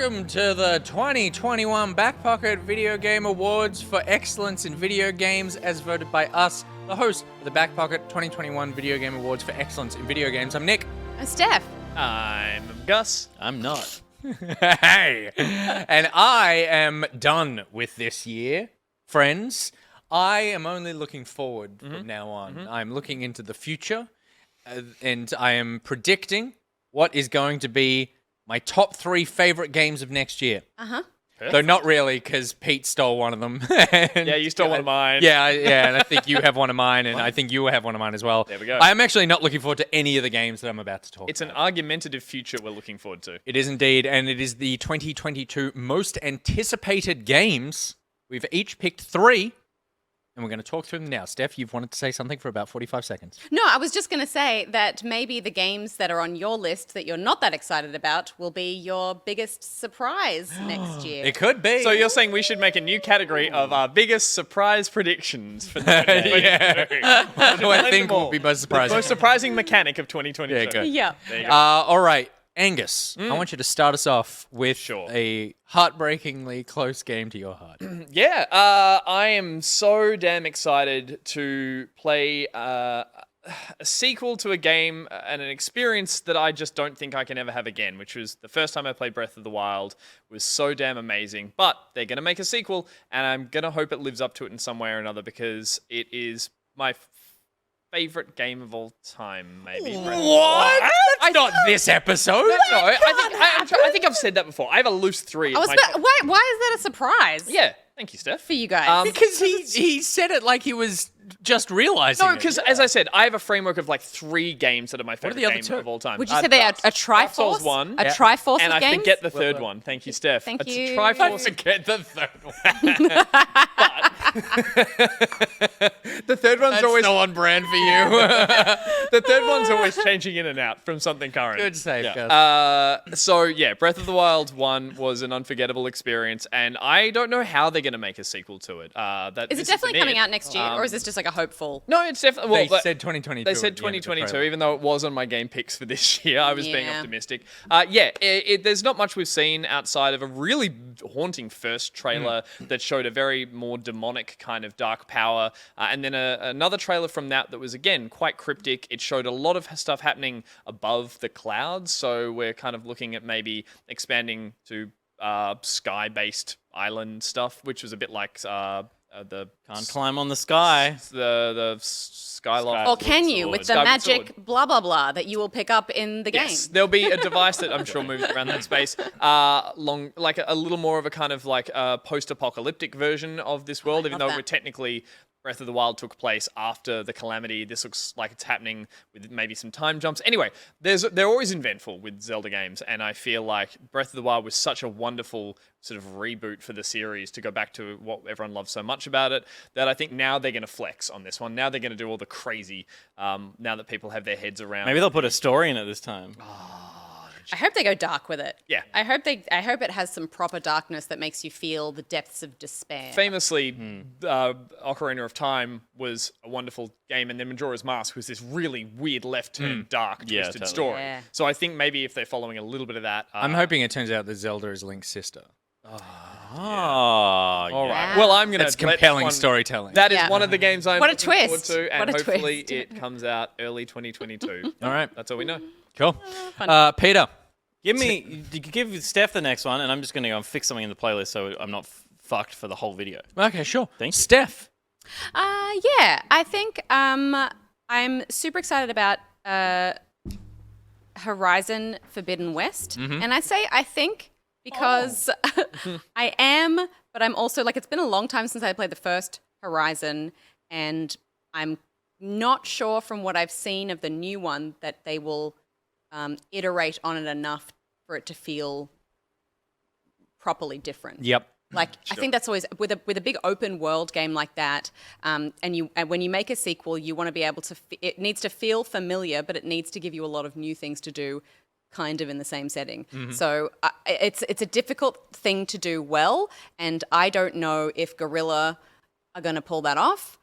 welcome to the 2021 Back Pocket Video Game Awards for Excellence in Video Games, as voted by us, the host of the Back Pocket 2021 Video Game Awards for Excellence in Video Games. I'm Nick. I'm Steph. I'm Gus. I'm not. Hey! And I am done with this year, friends. I am only looking forward from now on. I'm looking into the future, and I am predicting what is going to be my top 3 favorite games of next year. Though not really, because Pete stole one of them. Yeah, you stole one of mine. Yeah, and I think you have one of mine, and I think you have one of mine as well. There we go. I'm actually not looking forward to any of the games that I'm about to talk It's about. an argumentative future we're looking forward to. It is indeed, and it is the 2022 most anticipated games. We've each picked 3, and we're going to talk through them now. Steph, you've wanted to say something for about 45 seconds. No, I was just going to say that maybe the games that are on your list that you're not that excited about will be your biggest surprise next year. It could be. So you're saying we should make a new category of our biggest surprise predictions for 2022? Yeah. Who I think will be most surprising. Most surprising mechanic of 2022. Yeah, good. Yeah. There you go. All right, Angus, I want you to start us off with Sure. a heartbreakingly close game to your heart. Yeah, I am so damn excited to play a sequel to a game and an experience that I just don't think I can ever have again, which was the first time I played Breath of the Wild. It was so damn amazing. But they're going to make a sequel, and I'm going to hope it lives up to it in some way or another, because it is my favorite game of all time, maybe. What? That's not this episode. No, I think I've said that before. I have a loose 3. I was why is that a surprise? Yeah, thank you, Steph. For you guys. Because he said it like he was just realizing No, it. because as I said, I have a framework of like 3 games that are my favorite the other games 2? of all time. Would you say they are a Dark Souls Triforce? 1. A Triforce And of I games? forget the third one. Thank you, Steph. Thank It's you. I Triforce. forget the third one. The third one's That's always so on brand for you. the third one's always changing in and out from something current. Good save, Yeah. Gus. So yeah, Breath of the Wild 1 was an unforgettable experience, and I don't know how they're going to make a sequel to it. Is it definitely coming out next year, or is this just like a hopeful? No, it's definitely. Well, They said 2022. They said at the end of the 2022, trailer. even though it was on my game picks for this year. I was being Yeah. optimistic. There's not much we've seen outside of a really haunting first trailer that showed a very more demonic kind of dark power, and then another trailer from that was, again, quite cryptic. It showed a lot of stuff happening above the clouds, so we're kind of looking at maybe expanding to sky-based island stuff, which was a bit like the Can't climb on the sky. Skyloft. Or can you with the Skyward magic Sword. blah blah blah that you will pick up in the Yes, game? there'll be a device that I'm sure moves around that space. Like a little more of a kind of like post-apocalyptic version of this world, even love though that. we're technically Breath of the Wild took place after the calamity. This looks like it's happening with maybe some time jumps. Anyway, they're always inventful with Zelda games, and I feel like Breath of the Wild was such a wonderful sort of reboot for the series to go back to what everyone loves so much about it, that I think now they're going to flex on this one. Now they're going to do all the crazy, now that people have their heads around. Maybe they'll put a story in it this time. I hope they go dark with it. Yeah. I hope it has some proper darkness that makes you feel the depths of despair. Famously, Ocarina of Time was a wonderful game, and then Majora's Mask was this really weird left-turn, dark, Yeah, twisted totally. story. Yeah. So I think maybe if they're following a little bit of that... I'm hoping it turns out that Zelda is Link's sister. Oh, All right. Yeah. Well, I'm going to... That's compelling storytelling. That is Yeah. one of the games I'm What a looking forward twist. to, and What a hopefully twist. it comes out early 2022. All right, That's all we know. cool. Fun. Peter. give Steph the next one, and I'm just going to go and fix something in the playlist so I'm not fucked for the whole video. Okay, sure. Thank you. Steph. Yeah, I think I'm super excited about Horizon Forbidden West. And I say I think because I am, but I'm also like, it's been a long time since I played the first Horizon, and I'm not sure from what I've seen of the new one that they will iterate on it enough for it to feel properly different. Yep. Like I think that's always with a big open world game like that, and when you make a sequel, you want to be able to. It needs to feel familiar, but it needs to give you a lot of new things to do, kind of in the same setting. So it's a difficult thing to do well, and I don't know if Guerrilla are going to pull that off,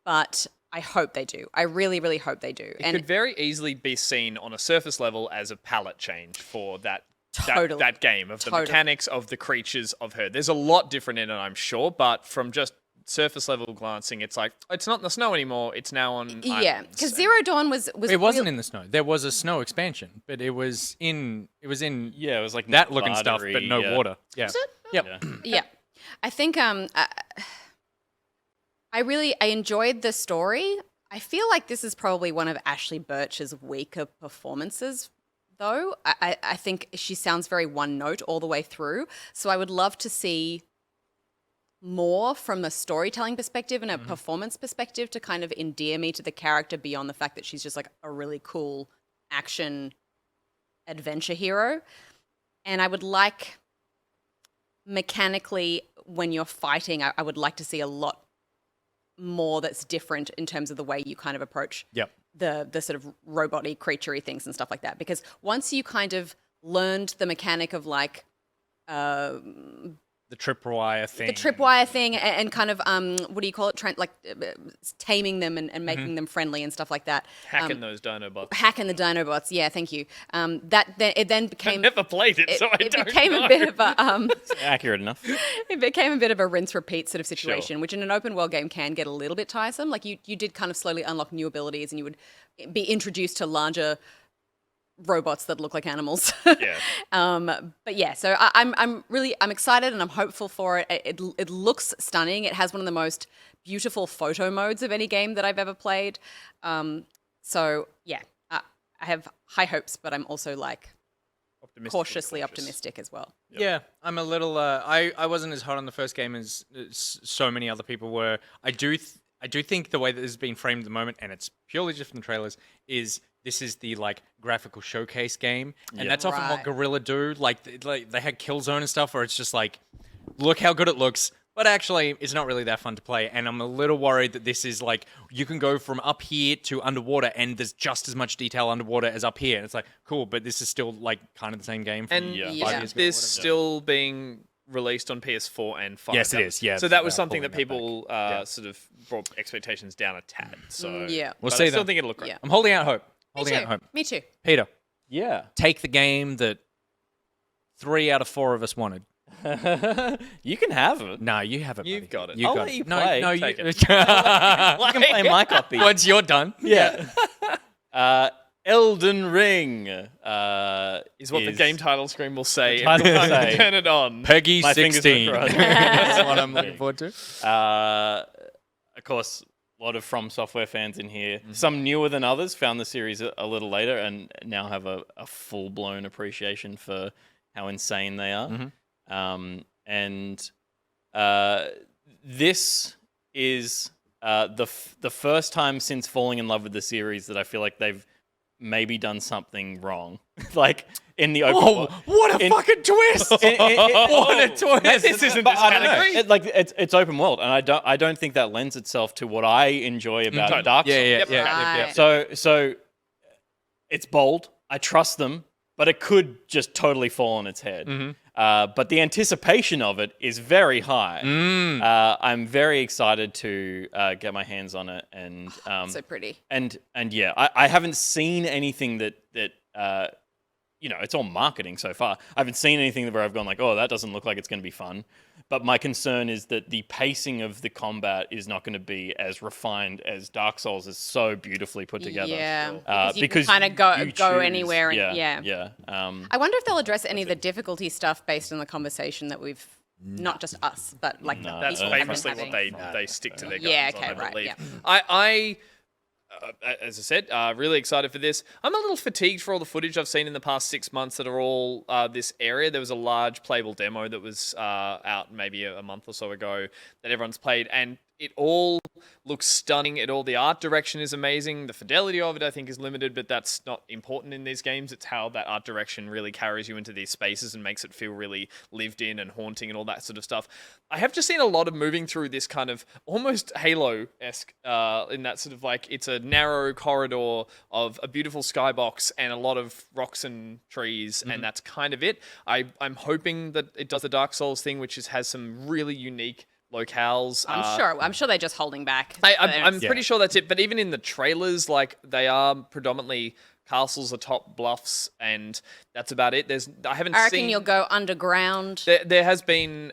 but I hope they do. I really, really hope they do. It could very easily be seen on a surface level as a palette change for that Totally. that game, of the Totally. mechanics, of the creatures, of her. There's a lot different in it, I'm sure, but from just surface level glancing, it's like, it's not in the snow anymore, it's now on Yeah, islands. because Zero Dawn was It wasn't in the snow. There was a snow expansion, but it was in Yeah, it was like that looking stuff, but Nevada-y, no yeah. water. Yeah. Yep. Yeah. Yeah, I think I enjoyed the story. I feel like this is probably one of Ashley Birch's weaker performances, though. I think she sounds very one note all the way through. So I would love to see more from a storytelling perspective and a performance perspective to kind of endear me to the character beyond the fact that she's just like a really cool action adventure hero. And I would like, mechanically, when you're fighting, I would like to see a lot more that's different in terms of the way you kind of approach Yep. the sort of robot-y, creature-y things and stuff like that. Because once you kind of learned the mechanic of like The tripwire thing. the tripwire thing and kind of what do you call it? Taming them and making them friendly and stuff like that. Hacking those Dinobots. Hacking the Dinobots, yeah, thank you. It then I've became never played it, so I it don't became know. a bit of a Accurate enough. it became a bit of a rinse repeat sort of situation, which in an open world game can get a little bit tiresome. Like you did kind of slowly unlock new abilities and you would be introduced to larger robots that look like animals. Yeah. But yeah, so I'm excited and I'm hopeful for it. It looks stunning. It has one of the most beautiful photo modes of any game that I've ever played. So yeah, I have high hopes, but I'm also like cautiously optimistic as well. Yeah, I'm a little. I wasn't as hot on the first game as so many other people were. I do think the way that this is being framed at the moment, and it's purely just from the trailers, is this is the like graphical showcase game, and that's often what Right. Guerrilla do. Like they had Killzone and stuff, where it's just like, look how good it looks. But actually, it's not really that fun to play, and I'm a little worried that this is like, you can go from up here to underwater, and there's just as much detail underwater as up here. And it's like, cool, but this is still like kind of the same game from And 5 Yeah. years ago. or this whatever. still being released on PS4 and 5. Yes, it is, yeah, So that it's, was something pulling that that back. people Yeah. sort of brought expectations down a tad. So Yeah. We'll but see I still then. think it'll look great. Yeah. I'm holding out hope. Me Holding out too. hope. Me too. Peter, Yeah. take the game that 3 out of 4 of us wanted. You can have it. No, you have it. You've buddy. got it. You I'll got let it. you No, play. no, Take you. it. You can play my copy. Once you're done. Yeah. Elden Ring Is what the game title screen will say. The title will say. Turn it on. Peggy My fingers 16. are crossed. That's what I'm looking forward to. Of course, a lot of From Software fans in here. Some newer than others found the series a little later and now have a full-blown appreciation for how insane they are. This is the first time since falling in love with the series that I feel like they've maybe done something wrong. Like in the open Oh, world. what a fucking twist! What a twist! This isn't But this I don't know. category. It's open world, and I don't think that lends itself to what I enjoy about totally. Dark Souls. Yeah. Right. So it's bold. I trust them, but it could just totally fall on its head. But the anticipation of it is very high. I'm very excited to get my hands on it, and So pretty. and yeah, I haven't seen anything that it's all marketing so far. I haven't seen anything where I've gone like, oh, that doesn't look like it's going to be fun. But my concern is that the pacing of the combat is not going to be as refined as Dark Souls is so beautifully put together. Yeah. Because you can kind of you go choose. anywhere. And, Yeah. I wonder if they'll address any of the difficulty stuff based on the conversation that we've, not just us, but like the That's people have been famously what having. they stick to their guns Yeah, on, okay, I right, believe. yeah. I as I said, really excited for this. I'm a little fatigued for all the footage I've seen in the past 6 months that are all this area. There was a large playable demo that was out maybe a month or so ago that everyone's played, and it all looks stunning. The art direction is amazing. The fidelity of it, I think, is limited, but that's not important in these games. It's how that art direction really carries you into these spaces and makes it feel really lived in and haunting and all that sort of stuff. I have just seen a lot of moving through this kind of almost Halo-esque in that sort of like, it's a narrow corridor of a beautiful skybox and a lot of rocks and trees, and that's kind of it. I'm hoping that it does the Dark Souls thing, which has some really unique locales. I'm sure they're just holding back. I'm pretty sure that's it. But even in the trailers, like, they are predominantly castles atop bluffs, and that's about it. I haven't I seen. reckon you'll go underground. There has been.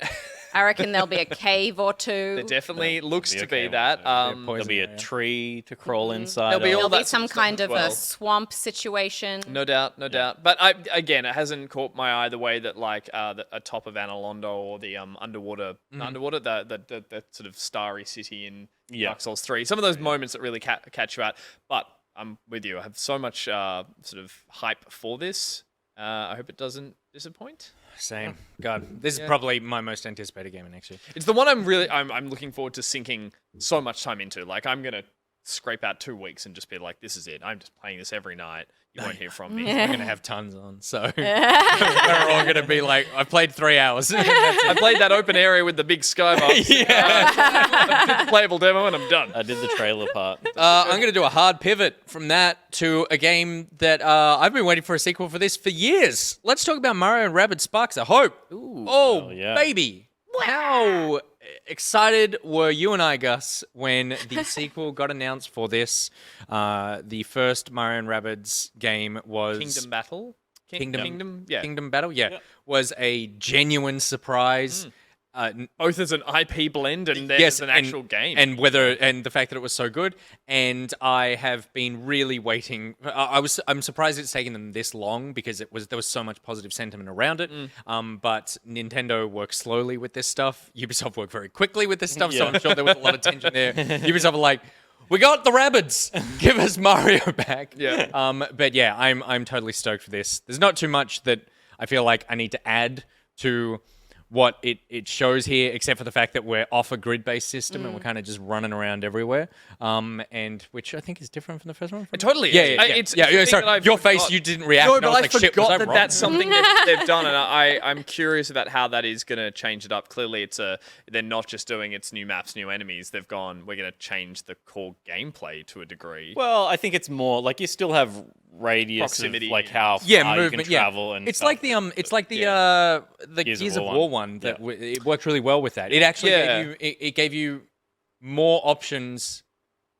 I reckon there'll be a cave or two. There definitely looks be to a be cave or that. two. There'll be a tree to crawl inside. There'll be all There'll that be some sort of stuff kind as of well. a swamp situation. No doubt, no doubt. But again, it hasn't caught my eye the way that like the atop of Analondo or the underwater, the sort of starry city in Dark Souls 3. Some of those moments that really catch you out. But I'm with you. I have so much sort of hype for this. I hope it doesn't disappoint. Same. God, this is probably my most anticipated game of next year. It's the one I'm looking forward to sinking so much time into. Like I'm gonna scrape out 2 weeks and just be like, this is it. I'm just playing this every night. You won't hear from me. We're gonna have tons on, so we're all gonna be like, I played 3 hours. I played that open area with the big skybox. I did the playable demo and I'm done. I did the trailer part. I'm going to do a hard pivot from that to a game that I've been waiting for a sequel for this for years. Let's talk about Mario and Rabbids Sparks of Hope. Oh, yeah. baby. How excited were you and I, Gus, when the sequel got announced for this? The first Mario and Rabbids game was... Kingdom Battle? Kingdom, Yeah. Kingdom Battle, yeah. Was a genuine surprise. Both as an IP blend and then Yes, as an actual game. and the fact that it was so good, and I have been really waiting. I'm surprised it's taken them this long because there was so much positive sentiment around it. But Nintendo works slowly with this stuff. Ubisoft worked very quickly with this stuff, so I'm sure there was a lot of tension there. Ubisoft were like, "We got the Rabbids, give us Mario back." Yeah. But yeah, I'm totally stoked for this. There's not too much that I feel like I need to add to what it shows here, except for the fact that we're off a grid-based system and we're kind of just running around everywhere, and which I think is different from the first one. It totally is. Yeah. It's the thing that Sorry, I your face, forgot. you didn't react. No, and but I was I like, shit, was forgot I that wrong? that's something they've done, and I'm curious about how that is going to change it up. Clearly, they're not just doing its new maps, new enemies. They've gone, we're going to change the core gameplay to a degree. Well, I think it's more like you still have radius Proximity. of like how far movement, you can travel and it's stuff. like the Gears of War one that it worked really well with that. It actually gave you more options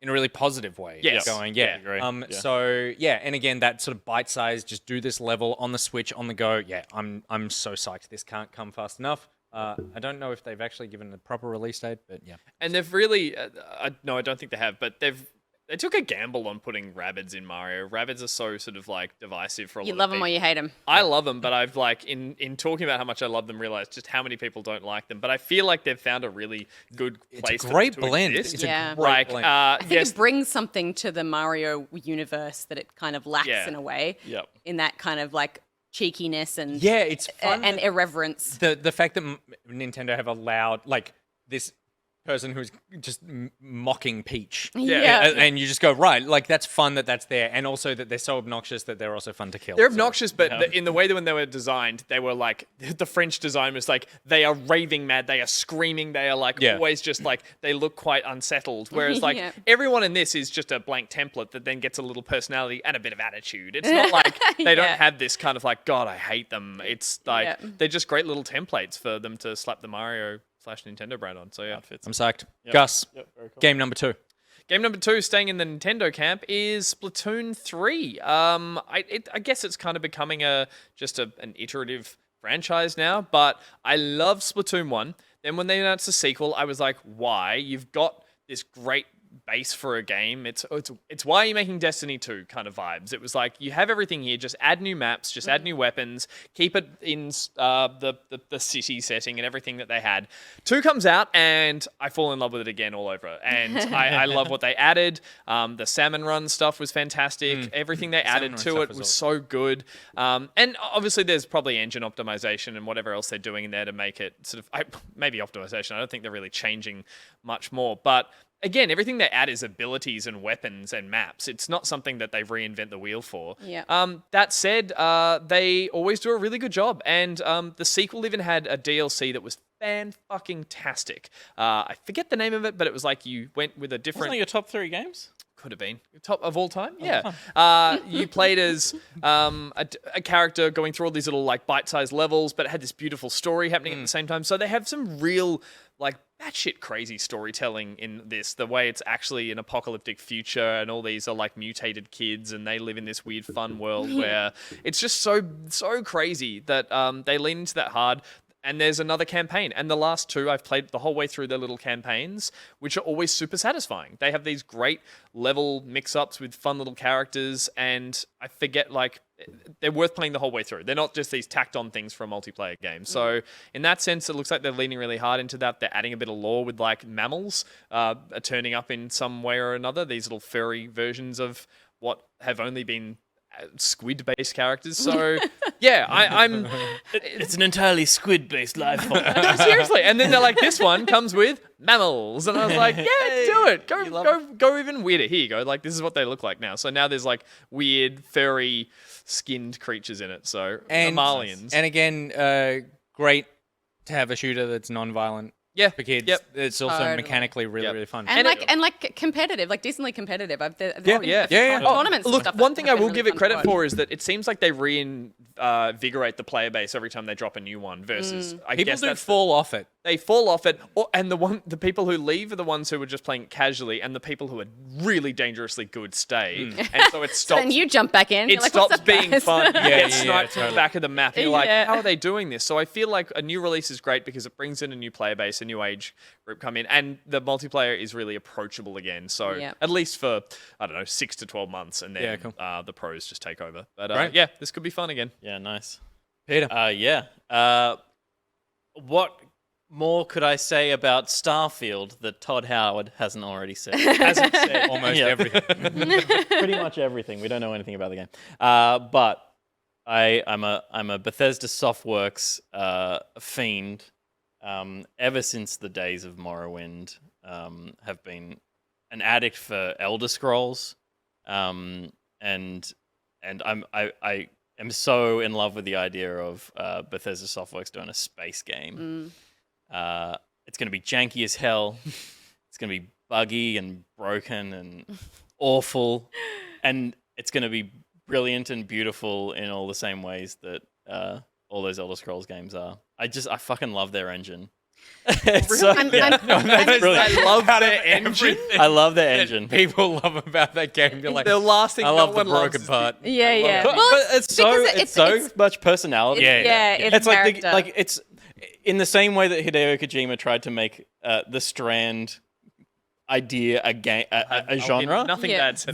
in a really positive way. Yes. Going, Yeah, agree. So and again, that sort of bite size, just do this level on the Switch, on the go. Yeah, I'm so psyched. This can't come fast enough. I don't know if they've actually given a proper release date, but yeah. And they've really, no, I don't think they have, but they took a gamble on putting Rabbids in Mario. Rabbids are so sort of like divisive for a lot of people. You love them or you hate them. I love them, but I've like in talking about how much I love them, realized just how many people don't like them. But I feel like they've found a really good place. It's a great for them to blend. exist. It's Yeah. a great blend. I think yes, it brings something to the Mario universe that it kind of lacks in a way. Yep. In that kind of like cheekiness and It's fun. and irreverence. The fact that Nintendo have allowed like this person who's just mocking Peach. Yeah. And you just go, right, like that's fun that's there. And also that they're so obnoxious that they're also fun to kill. they're obnoxious, but in the way that when they were designed, they were like, the French design was like, they are raving mad, they are screaming, they are like always just like, they look quite unsettled. Whereas like everyone in this is just a blank template that then gets a little personality and a bit of attitude. It's not like they don't have this kind of like, God, I hate them. It's like, they're just great little templates for them to slap the Mario/Nintendo brand on. So yeah. I'm psyched. Gus, very cool. game number 2. Game number 2, staying in the Nintendo camp, is Splatoon 3. I guess it's kind of becoming an iterative franchise now, but I love Splatoon 1. Then when they announced the sequel, I was like, why? You've got this great base for a game. It's why are you making Destiny 2 kind of vibes. It was like, you have everything here, just add new maps, just add new weapons, keep it in the city setting and everything that they had. 2 comes out and I fall in love with it again all over. And I love what they added. The salmon run stuff was fantastic. Everything they added to it was so good. And obviously there's probably engine optimization and whatever else they're doing in there to make it sort of, maybe optimization. I don't think they're really changing much more, but again, everything they add is abilities and weapons and maps. It's not something that they reinvent the wheel for. Yeah. That said, they always do a really good job. And the sequel even had a DLC that was fan-fucking-tastic. I forget the name of it, but it was like you went with a different... Wasn't it your top 3 games? Could have been. Top of all time? Yeah. You played as a character going through all these little like bite-sized levels, but it had this beautiful story happening at the same time. So they have some real like batshit crazy storytelling in this. The way it's actually an apocalyptic future, and all these are like mutated kids, and they live in this weird fun world where it's just so crazy that they lean into that hard. And there's another campaign. And the last two, I've played the whole way through their little campaigns, which are always super satisfying. They have these great level mix-ups with fun little characters, and I forget, like, they're worth playing the whole way through. They're not just these tacked-on things for a multiplayer game. So in that sense, it looks like they're leaning really hard into that. They're adding a bit of lore with, like, mammals are turning up in some way or another. These little furry versions of what have only been squid-based characters. So yeah, I'm It's an entirely squid-based life form. seriously. And then they're like, this one comes with mammals, and I was like, yeah, do it. Go even weirder. Here you go. Like, this is what they look like now. So now there's like weird furry skinned creatures in it. So mammalians. And again, great to have a shooter that's non-violent. Yeah, for kids. yep. It's also Totally. mechanically really fun. And like competitive, like decently competitive. Yeah. Tournaments. and Look, stuff one that thing have I been will really give it fun to credit watch. for is that it seems like they reinvigorate the player base every time they drop a new one. Versus, I People guess do that's fall off it. they fall off it, and the people who leave are the ones who are just playing casually, and the people who are really dangerously good stay, and so it stops. Then you jump back in. It you're like, "What's stops up, being guys?" fun. You Yeah, get sniped from the totally. back of the map. You're like, Yeah. how are they doing this? So I feel like a new release is great because it brings in a new player base, a new age group come in, and the multiplayer is really approachable again. So Yeah. at least for, I don't know, 6 to 12 months, and then Yeah, cool. the pros just take over. But Right. yeah, this could be fun again. Yeah, nice. Peter. What more could I say about Starfield that Todd Howard hasn't already said? Hasn't said Almost Yeah. everything. Pretty much everything. We don't know anything about the game. But I'm a Bethesda Softworks fiend. Ever since the days of Morrowind, have been an addict for Elder Scrolls, and I am so in love with the idea of Bethesda Softworks doing a space game. It's going to be janky as hell. It's going to be buggy and broken and awful, and it's going to be brilliant and beautiful in all the same ways that all those Elder Scrolls games are. I fucking love their engine. It's so- I'm- yeah. I'm- That's brilliant. I love their engine. I love their engine. People love about that game. You're like, The last thing I no love the one loves broken is part. Yeah, yeah. But, Well, but it's so because it's so it's- much personality. Yeah. it's It's character. like it's in the same way that Hideo Kojima tried to make the Strand idea a game, a genre. Nothing Yeah. bad said.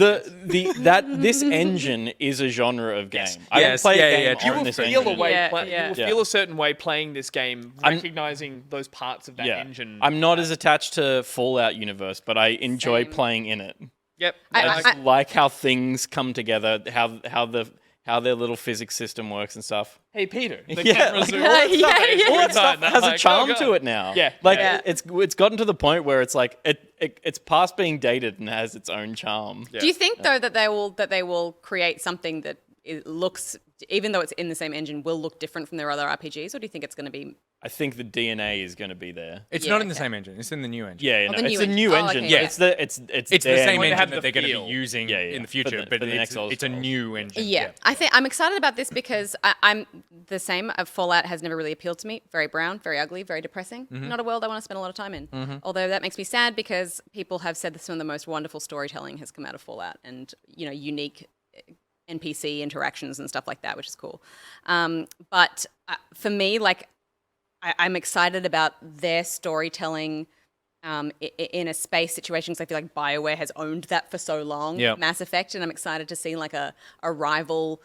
This engine is a genre of game. I Yes, don't play yeah, a game yeah. You on will this feel engine. a way. Yeah, You yeah. will feel a certain way playing this game, recognizing those parts of that engine. I'm not as attached to Fallout universe, but I enjoy Same. playing in it. Yep. I just like how things come together, how their little physics system works and stuff. Hey Peter, the Yeah, camera like- zoom. All that stuff Yeah, is yeah. All every that stuff time. I'm has a like, charm oh, to God. it now. Yeah, like yeah. it's gotten to the point where it's like it's past being dated and has its own charm. Yeah. Do you think though that they will create something that it looks, even though it's in the same engine, will look different from their other RPGs, or do you think it's going to be? I think the DNA is going to be there. It's Yeah, not in the okay. same engine. It's in the new engine. Yeah, Oh, no, the it's new a new engine. Oh, engine. okay, Yeah, yeah. it's It's the their- same to have engine the that they're going to feel. be using Yeah, yeah. in the For future, the- but for the next Elder it's a Scrolls. new engine. Yeah, I think I'm excited about this because I'm the same. Fallout has never really appealed to me. Very brown, very ugly, very depressing. Not a world I want to spend a lot of time in. Although that makes me sad because people have said that some of the most wonderful storytelling has come out of Fallout, and unique NPC interactions and stuff like that, which is cool. But for me, like, I'm excited about their storytelling in a space situation because I feel like BioWare has owned that for so long, Yep. Mass Effect, and I'm excited to see like a rival,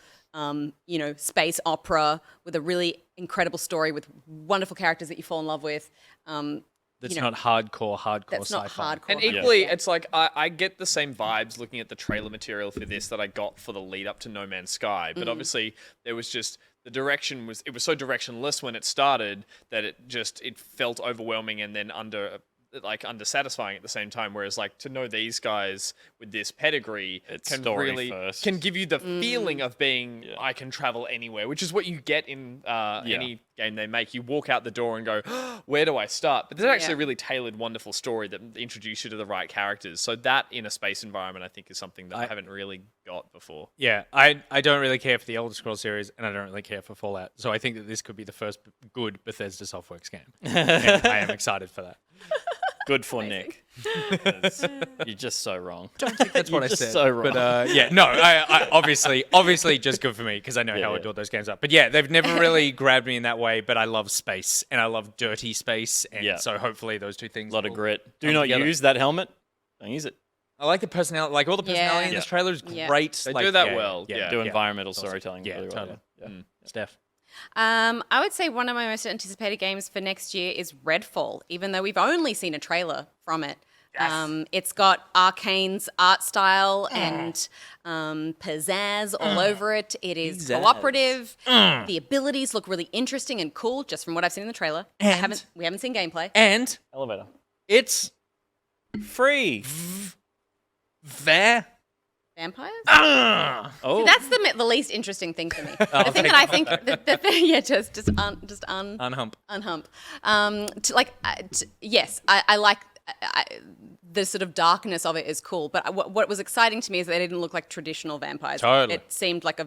space opera with a really incredible story with wonderful characters that you fall in love with. That's you know, not hardcore That's not sci-fi. hardcore. And equally, it's like I get the same vibes looking at the trailer material for this that I got for the lead up to No Man's Sky. But obviously, there was just the direction was so directionless when it started that it felt overwhelming and then undersatisfying at the same time. Whereas like to know these guys with this pedigree It's can story really first. can give you the feeling of being I can travel anywhere, which is what you get in any game they make, you walk out the door and go, where do I start? But there's actually a really tailored, wonderful story that introduces you to the right characters. So that in a space environment, I think, is something that I haven't really got before. Yeah, I don't really care for the Elder Scrolls series, and I don't really care for Fallout. So I think that this could be the first good Bethesda Softworks game. And I am excited for that. Good for Nick. You're just so wrong. Don't think that's what I just said. so wrong. But I obviously just good for me because I know how adult those games are. But yeah, they've never really grabbed me in that way. But I love space and I love dirty space, and so hopefully those two things. A lot of will grit. Do come not together. use that helmet. Don't use it. I like the personality. Like all the personality in this trailer is great. They like, do that well. Yeah, Do environmental storytelling Yeah, really well. totally. Yeah. Steph. I would say one of my most anticipated games for next year is Redfall, even though we've only seen a trailer from it. Yes. It's got Arcane's art style and pizzazz all over it. It is cooperative. The abilities look really interesting and cool, just from what I've seen in the trailer. And we haven't seen gameplay. And Elevator. it's Free. there. Vampires? Oh. See, that's the least interesting thing for me. The thing that I think, the thing, just Unhump. Yes, I like the sort of darkness of it is cool. But what was exciting to me is that they didn't look like traditional vampires. Totally. It seemed like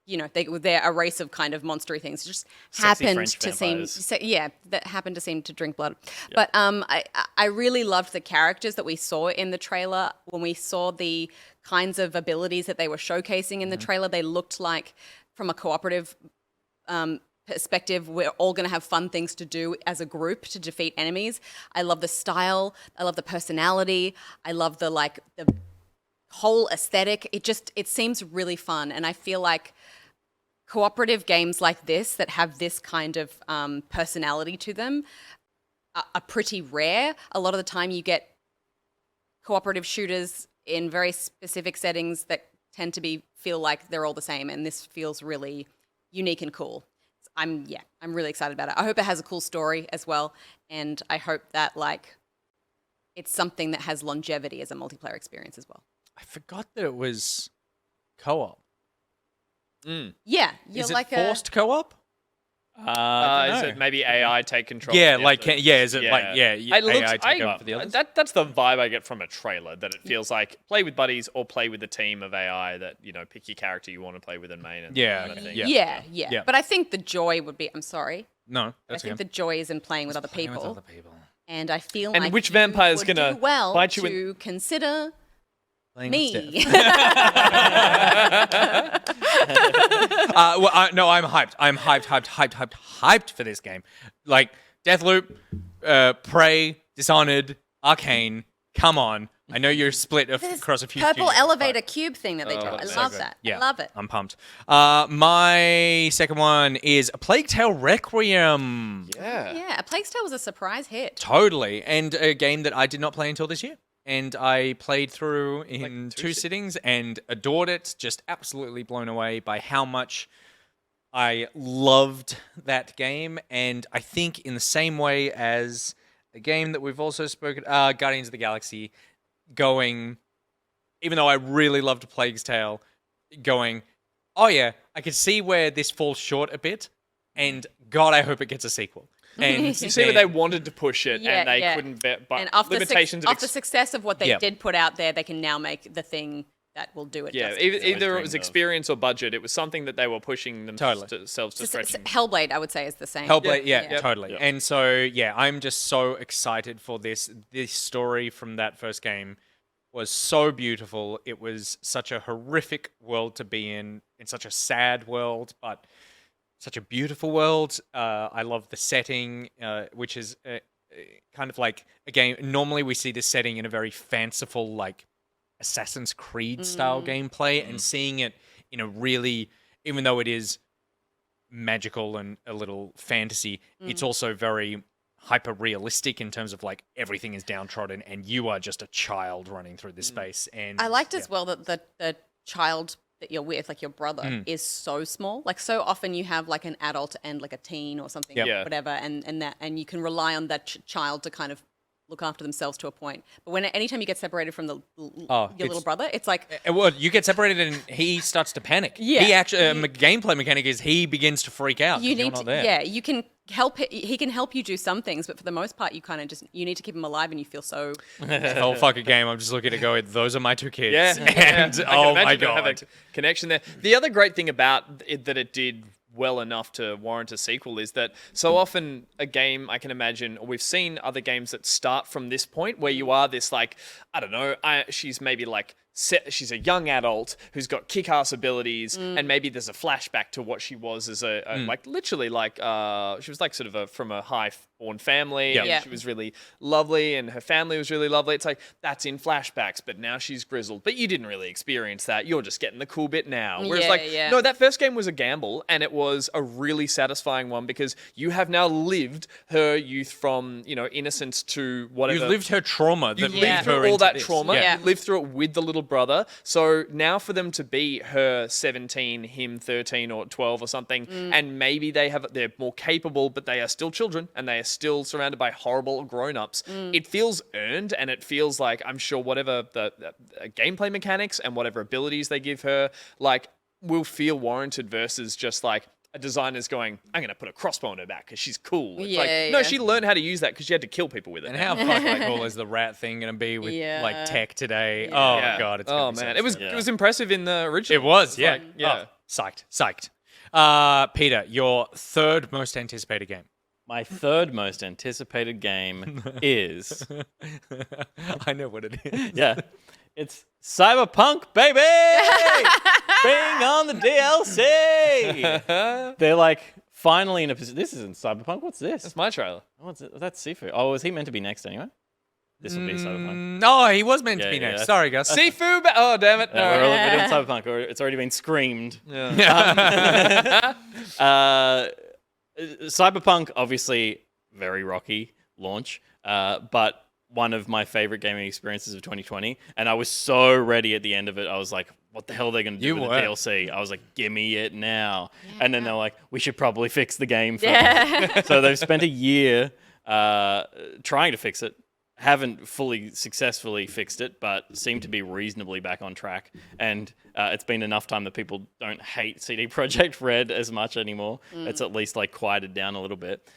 they're a race of kind of monstery things. It just Sexy happened French to vampires. that happened to seem to drink blood. But I really loved the characters that we saw in the trailer. When we saw the kinds of abilities that they were showcasing in the trailer, they looked like, from a cooperative perspective, we're all going to have fun things to do as a group to defeat enemies. I love the style. I love the personality. I love the whole aesthetic. It seems really fun, and I feel like cooperative games like this that have this kind of personality to them are pretty rare. A lot of the time you get cooperative shooters in very specific settings that tend to feel like they're all the same, and this feels really unique and cool. I'm really excited about it. I hope it has a cool story as well, and I hope that it's something that has longevity as a multiplayer experience as well. I forgot that it was co-op. Yeah, Is it forced co-op? Is it maybe AI take control? Yeah, of the like effort? is it like AI take over I, for the others? that's the vibe I get from a trailer. That it feels like play with buddies or play with a team of AI. That pick your character you want to play with in main. And that kind of thing. Yeah. But I think the joy would be. I'm sorry. No, I think the joy is in playing with other people. And I feel And like which you vampire's would gonna do well bite you to consider Playing me. No, I'm hyped. I'm hyped for this game. Like Deathloop, Prey, Dishonored, Arcane. Come on. I know you're split across a few Purple studios, elevator but cube thing that they do. I that's love so that. Yeah, I love it. I'm pumped. My second one is A Plague Tale Requiem. Yeah, A Plague Tale was a surprise hit. Totally. And a game that I did not play until this year. And I played through in two sittings and adored it. Just absolutely blown away by how much I loved that game. And I think in the same way as a game that we've also spoken, Guardians of the Galaxy, going, even though I really loved Plague's Tale, going, oh yeah, I could see where this falls short a bit. And God, I hope it gets a sequel. And You see where they wanted to push it and they couldn't. But And off limitations the success of what they did put out there, they can now make the thing that will do it. Yeah, justice. either it was experience or budget. It was something that they were pushing themselves to stretch. Hellblade, I would say, is the same. Hellblade, totally. And so, I'm just so excited for this. This story from that first game was so beautiful. It was such a horrific world to be in such a sad world, but such a beautiful world. I love the setting, which is kind of like a game. Normally, we see this setting in a very fanciful, like Assassin's Creed style gameplay, and seeing it in a really, even though it is magical and a little fantasy, it's also very hyper realistic in terms of like everything is downtrodden and you are just a child running through this space. And I liked as well that the child that you're with, like your brother, is so small. Like so often you have like an adult and like a teen or something, whatever, and you can rely on that child to kind of look after themselves to a point. But when anytime you get separated from your little it's- brother, it's like Well, you get separated and he starts to panic. Yeah. He actually, gameplay mechanic is he begins to freak out. 'cause you you're need not to, there. yeah, you can help. He can help you do some things, but for the most part, you kind of just you need to keep him alive, and you feel so. The whole fucking game, I'm just looking to go, those are my two kids. Yeah, And I can oh my imagine they'll have a God. connection there. The other great thing about it that it did well enough to warrant a sequel is that so often a game, I can imagine, or we've seen other games that start from this point where you are this like, I don't know, she's maybe like she's a young adult who's got kick-ass abilities, and maybe there's a flashback to what she was as a like literally like she was like sort of from a high-born family, and Yeah. she was really lovely, and her family was really lovely. It's like that's in flashbacks, but now she's grizzled. But you didn't really experience that. You're just getting the cool bit now. Whereas Yeah. no, that first game was a gamble, and it was a really satisfying one because you have now lived her youth from innocence to whatever. You lived her trauma. You That lived led her through all into that this. trauma. Yeah. You lived through it with the little brother. So now for them to be her 17, him 13 or 12 or something, and maybe they're more capable, but they are still children and they are still surrounded by horrible grown-ups. It feels earned, and it feels like I'm sure whatever the gameplay mechanics and whatever abilities they give her, like, will feel warranted versus just like a designer's going, I'm going to put a crossbow on her back because she's cool. It's like, no, Yeah. she learned how to use that because she had to kill people with it. And how fucking cool is the rat thing going to be with Yeah. like tech today? Yeah. Oh Yeah. God, it's oh gonna be so man, exciting. it was impressive in the original. It was, It's yeah. like, yeah. Oh, psyched. Peter, your third most anticipated game. My third most anticipated game is I know what it is. yeah, it's Cyberpunk, baby. Bring on the DLC. They're like finally in a position. This isn't Cyberpunk. What's this? That's my trailer. What's it? That's Sifu. Oh, was he meant to be next anyway? This will be Cyberpunk. No, he was meant to Yeah, be yeah, next. yeah. Sorry, Gus. Sifu! Oh, damn it. Yeah, All right. we're doing Cyberpunk. It's already been screamed. Yeah. Cyberpunk, obviously, very rocky launch, but one of my favorite gaming experiences of 2020. And I was so ready at the end of it. I was like, what the hell are they going to do You with were. the DLC? I was like, give me it now. And then they're like, we should probably fix the game first. Yeah. So they've spent a year trying to fix it. Haven't fully successfully fixed it, but seem to be reasonably back on track. And it's been enough time that people don't hate CD Projekt Red as much anymore. It's at least like quieted down a little bit.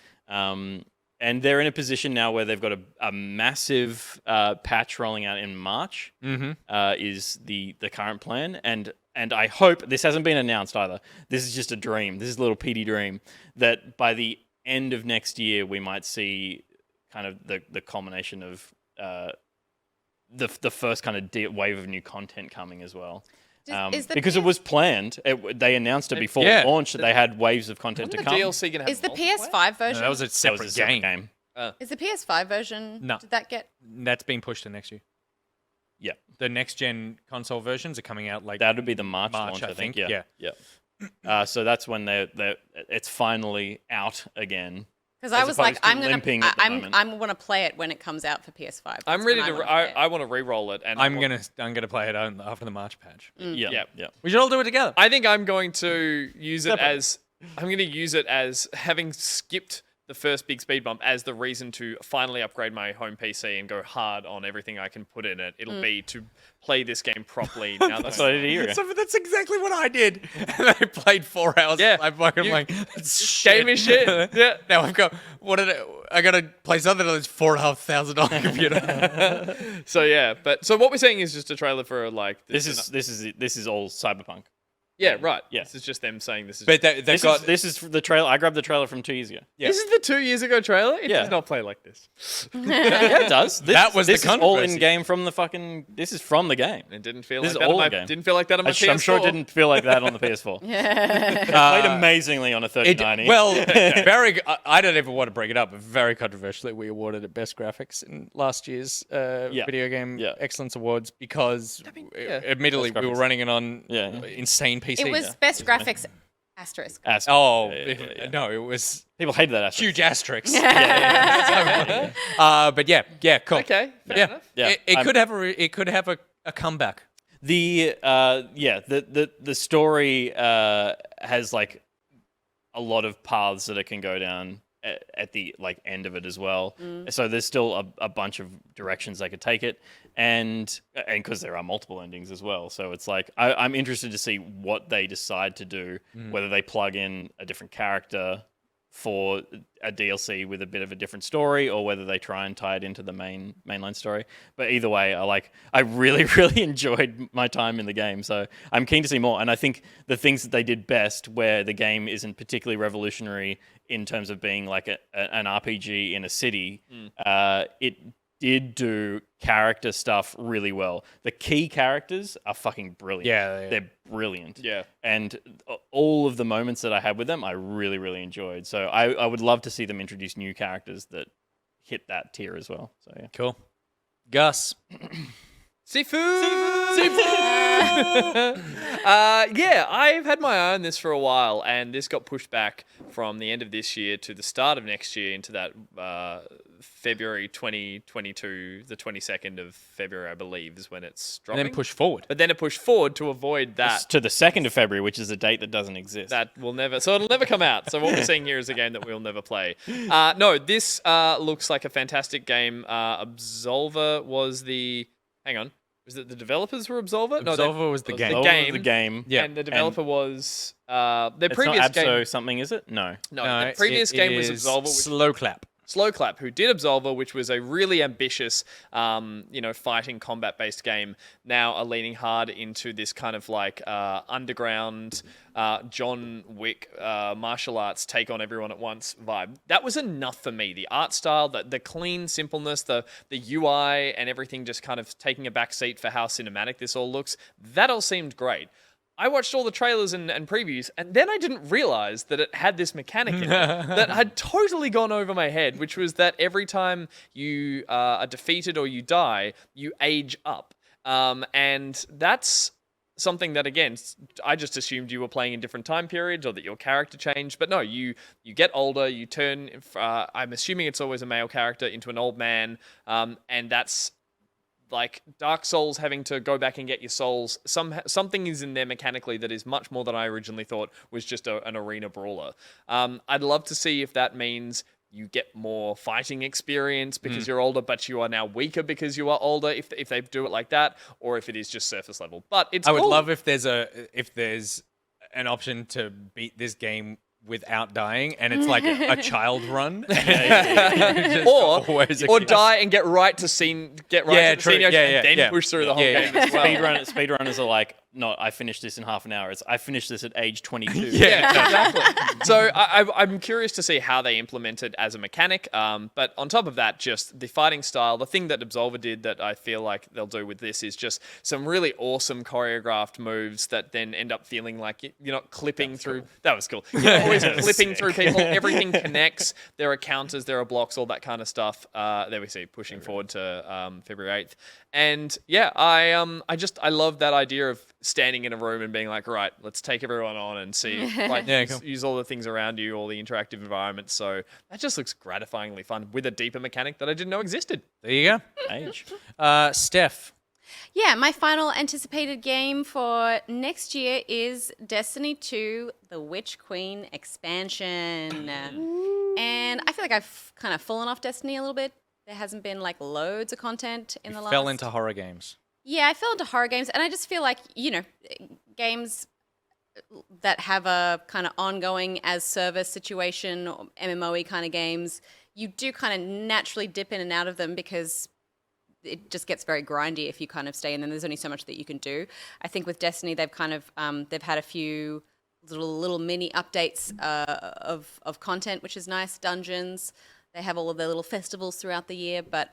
And they're in a position now where they've got a massive patch rolling out in March. Is the current plan, and I hope this hasn't been announced either. This is just a dream. This is a little PD dream that by the end of next year we might see kind of the culmination of the first kind of wave of new content coming as well. Is the Because it was planned. They announced it before Yeah. launch that they had waves of content Isn't to the come. DLC going to have Is the multiplayer? PS5 No, version? that was a That separate, was a separate game. game. Is the PS5 version? No. Did that get? That's being pushed to next year. Yeah. The next gen console versions are coming out like That would be the March March, launch, I I think. think. Yeah. So that's when it's finally out again. Because I As was like, opposed to I'm gonna, limping at the moment. I'm gonna play it when it comes out for PS5. I'm That's ready when to. wanna play it. I want to re-roll it, and I'm gonna play it after the March patch. Yeah. Yeah. Yeah. We should all do it together. I think I'm going to use it Separate. as. I'm going to use it as having skipped the first big speed bump as the reason to finally upgrade my home PC and go hard on everything I can put in it. It'll be to play this game properly. Now That's what I did here. So that's exactly what I did. And I played 4 hours. Yeah. I'm fucking You- like, that's shit. Game is shit. Yeah. Now I've got I gotta play something on this $4,500 computer. So yeah, so what we're saying is just a trailer for like This is all Cyberpunk. yeah, right. Yeah. This is just them saying this is. But they've got This is the trailer. I grabbed the trailer from 2 years ago. yeah. This is the 2 years ago trailer. It Yeah. does not play like this. Yeah, it does. That was the this is all controversy. in game from the fucking. This is from the game. It didn't feel This like is that. all On my, game. didn't feel like that on my PS4. I'm sure it didn't feel like that on the PS4. It played amazingly on a 3090. Well, I don't even want to bring it up, but very controversially, we awarded it Best Graphics in last year's Video Game Yeah. Excellence Awards because, yeah. admittedly, Best we were graphics. running it on Yeah. insane PC. It was best graphics asterisk. Oh, Yeah. no, it was People hated that aspect. huge asterisks. Yeah. But yeah, cool. Okay, fair Yeah, enough. Yeah. It could have a comeback. The story has like a lot of paths that it can go down at the like end of it as well. So there's still a bunch of directions they could take it, and because there are multiple endings as well. So it's like I'm interested to see what they decide to do, whether they plug in a different character for a DLC with a bit of a different story, or whether they try and tie it into the mainline story. But either way, I really really enjoyed my time in the game, so I'm keen to see more. And I think the things that they did best, where the game isn't particularly revolutionary in terms of being like an RPG in a city, it did do character stuff really well. The key characters are fucking brilliant. Yeah. They're brilliant. Yeah. And all of the moments that I had with them, I really, really enjoyed. So I would love to see them introduce new characters that hit that tier as well. So yeah. Cool. Gus. Seafood! Yeah, I've had my eye on this for a while, and this got pushed back from the end of this year to the start of next year into that February 2022, the 22nd of February, I believe, is when it's dropping. And then push forward. But then it pushed forward to avoid that. To the 2nd of February, which is a date that doesn't exist. That will never, so it'll never come out. So what we're seeing here is a game that we'll never play. No, this looks like a fantastic game. Absolver was the, hang on, was it the developers were Absolver? Absolver was the game. The Absolver game. was the game. Yeah. And the developer was their It's previous not Abso game. something, is it? No. No, the previous game was Absolver, which Slow Clap. Slow Clap, who did Absolver, which was a really ambitious, fighting combat-based game, now are leaning hard into this kind of like underground John Wick martial arts take on everyone at once vibe. That was enough for me. The art style, the clean simpleness, the UI and everything just kind of taking a back seat for how cinematic this all looks. That all seemed great. I watched all the trailers and previews, and then I didn't realize that it had this mechanic in it that had totally gone over my head, which was that every time you are defeated or you die, you age up. And that's something that, again, I just assumed you were playing in different time periods or that your character changed. But no, you get older, you turn, I'm assuming it's always a male character, into an old man, and that's like Dark Souls having to go back and get your souls. Something is in there mechanically that is much more than I originally thought was just an arena brawler. I'd love to see if that means you get more fighting experience because you're older, but you are now weaker because you are older, if they do it like that, or if it is just surface level. But it's I would cool. love if there's an option to beat this game without dying, and it's like a child run, or die and get right to the senior, and then push through the whole game as well. Speedrunners are like, no, I finished this in half an hour. I finished this at age 22. Yeah, exactly. So I'm curious to see how they implement it as a mechanic. But on top of that, just the fighting style, the thing that Absolver did that I feel like they'll do with this is just some really awesome choreographed moves that then end up feeling like you're not clipping through. Cool. That was cool. You're always clipping through people. Everything connects. There are counters, there are blocks, all that kind of stuff. There we see pushing forward to February 8th. And yeah, I love that idea of standing in a room and being like, right, let's take everyone on and see, use all the things around you, all the interactive environments. So that just looks gratifyingly fun with a deeper mechanic that I didn't know existed. There you go. Age. Steph. Yeah, my final anticipated game for next year is Destiny 2, the Witch Queen expansion. And I feel like I've kind of fallen off Destiny a little bit. There hasn't been like loads of content in the last... Fell into horror games. Yeah, I fell into horror games, and I just feel like, games that have a kind of ongoing as service situation, or MMO-y kind of games, you do kind of naturally dip in and out of them because it just gets very grindy if you kind of stay in them. There's only so much that you can do. I think with Destiny, they've kind of they've had a few little mini updates of content, which is nice. Dungeons. They have all of their little festivals throughout the year, but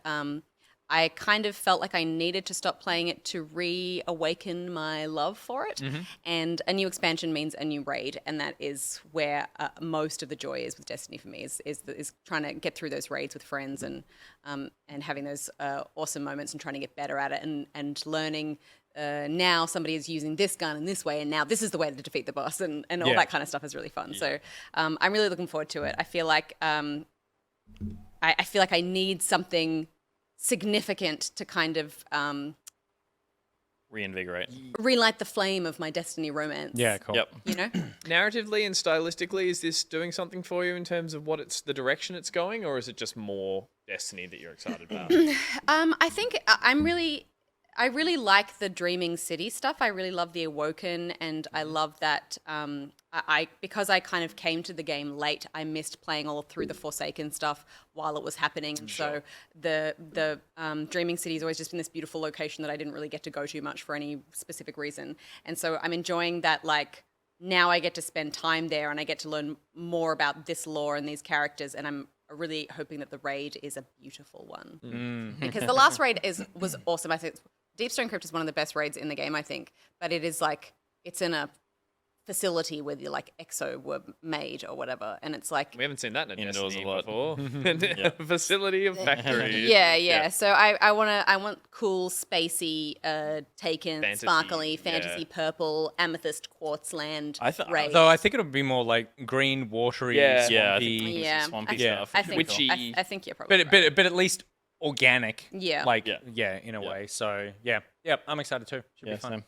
I kind of felt like I needed to stop playing it to reawaken my love for it. Mm-hmm. And a new expansion means a new raid, and that is where most of the joy is with Destiny for me. Is trying to get through those raids with friends and having those awesome moments and trying to get better at it and learning. Now somebody is using this gun in this way, and now this is the way to defeat the boss, and all that kind of stuff is really fun. Yeah. So I'm really looking forward to it. I feel like I need something significant to kind of reinvigorate. Relight the flame of my Destiny romance. Yeah, cool. Yep. You know? Narratively and stylistically, is this doing something for you in terms of the direction it's going, or is it just more Destiny that you're excited about? I think I really like the Dreaming City stuff. I really love the Awoken, and I love that. Because I kind of came to the game late, I missed playing all through the Forsaken stuff while it was happening. And so the Dreaming City has always just been this beautiful location that I didn't really get to go to much for any specific reason. And so I'm enjoying that, like, now I get to spend time there and I get to learn more about this lore and these characters, and I'm really hoping that the raid is a beautiful one. Because the last raid was awesome. I think Deepstone Crypt is one of the best raids in the game, I think. But it is like, it's in a facility where the like exo were made or whatever, and it's like We haven't seen that in a Indoors Destiny a lot. before. A facility of factory. yeah. So I want cool, spacey, taken, Fantasy, sparkly, fantasy, yeah. purple, amethyst, quartz land raid. Though I think it'll be more like green, watery, Yeah. Yeah, I swampy, think Yeah. swampy Yeah. stuff. I think Witchy. I think you're probably but at least organic. Yeah. Like Yeah. in a way. So yeah, I'm excited too. Should Yeah, be fun. same.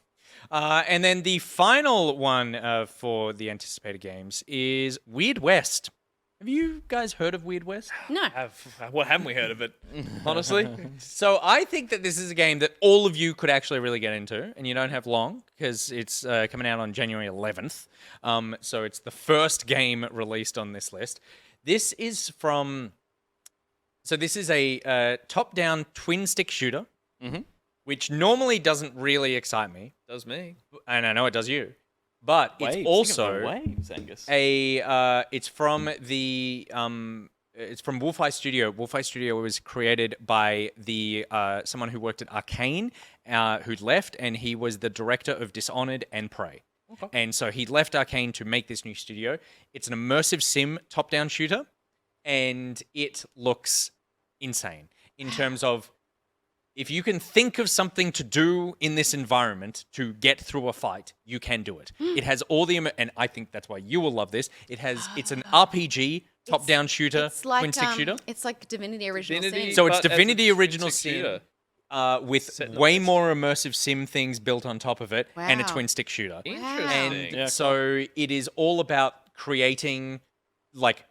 And then the final one for the anticipated games is Weird West. Have you guys heard of Weird West? no. What haven't we heard of it? Honestly, So I think that this is a game that all of you could actually really get into, and you don't have long because it's coming out on January 11th. So it's the first game released on this list. This is from. So this is a top-down twin-stick shooter, which normally doesn't really excite me, does me. and I know it does you. But Waves. it's Think of also the waves, Angus. it's from the it's from Wolfeye Studio. Wolfeye Studio was created by the someone who worked at Arcane, who'd left, and he was the director of Dishonored and Prey. And so he left Arcane to make this new studio. It's an immersive sim top-down shooter, and it looks insane in terms of if you can think of something to do in this environment to get through a fight, you can do it. It has all the and I think that's why you will love this. It's an RPG top-down shooter, It's like twin-stick shooter. It's like Divinity Original Divinity- Sin. So it's but as a Divinity Original twin-stick Sin shooter. with Set in a way West. more immersive sim things built on top of it, and a Wow. twin-stick shooter. Interesting. And Yeah, so it is all about creating like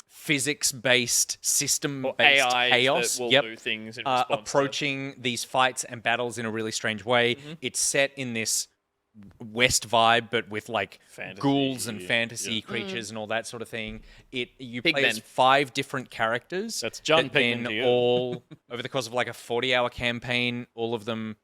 physics-based, Or system-based AI chaos. that will Yep. do things in response to- Approaching these fights and battles in a really strange way. Mm-hmm. It's set in this West vibe, but with like Fantasy, ghouls and yeah. fantasy Yeah. creatures and all that sort of thing. You Pig play as men. 5 different characters. That's John that then Pigman to you. all over the course of like a 40-hour campaign, all of them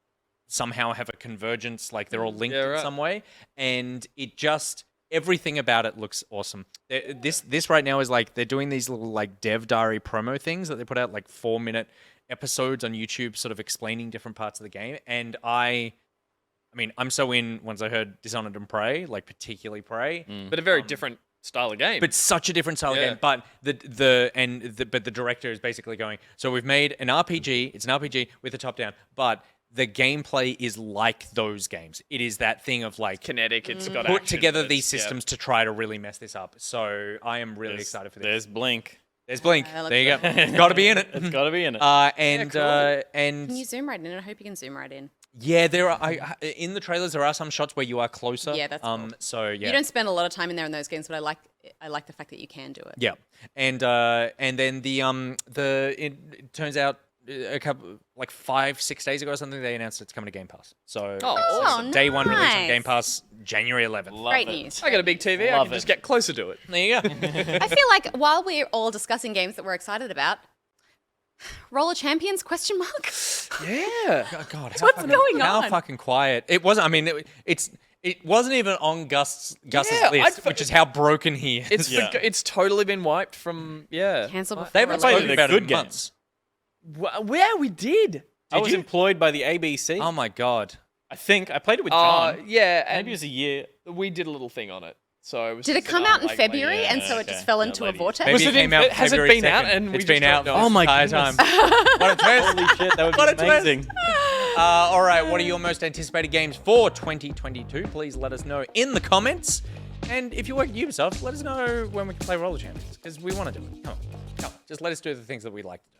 somehow have a convergence, like they're all linked Yeah, in right. some way, and it just everything about it looks awesome. This right now is like they're doing these little like dev diary promo things that they put out like 4-minute episodes on YouTube, sort of explaining different parts of the game, and I mean, I'm so in once I heard Dishonored and Prey, like particularly Prey. but a very different style of game. But such a different style of Yeah. game. But the director is basically going, so we've made an RPG, it's an RPG with a top down, but the gameplay is like those games. It is that thing of like Kinetic, it's got put action, together but these it's- yeah. systems to try to really mess this up. So I am really There's- excited for this. There's Blink. There's Blink. that looks There you go. Got to be in it. It's got to be in it. And cool. Can you zoom right in? I hope you can zoom right in. yeah, there are in the trailers there are some shots where you are closer. Yeah, that's cool. So yeah. You don't spend a lot of time in there in those games, but I like the fact that you can do it. Yeah, and then it turns out a couple like 5-6 days ago or something they announced it's coming to Game Pass. So Oh, it's awesome. day one release on nice. Game Pass, January 11th. Love Great it. news. I got a big TV. I Love can just it. get closer to it. There you go. I feel like while we're all discussing games that we're excited about, Roller Champions ? Yeah. God, What's going how on? fucking quiet it wasn't. I mean, it wasn't even on Gus's Yeah, list, I- which is how broken he is. It's Yeah. it's totally been wiped from Cancel before they haven't release. spoken They're about it in good games. months. Where we did. I was you? employed by the ABC. Oh my god. I think I played it with John. Yeah, and Maybe it was a year. we did a little thing on it. So it was Did it just come an out in like- February, yeah, and so it okay. just fell Yeah, into a ladies. vortex? Maybe Was it it came in- out has it February been out 2nd. and we it's just been don't out know? the Oh my entire goodness. time. What a twist. Holy shit, that would What a be twist. amazing. All right, what are your most anticipated games for 2022? Please let us know in the comments. And if you work at Ubisoft, let us know when we can play Roller Champions, because we want to do it. Come on. Just let us do the things that we like to do.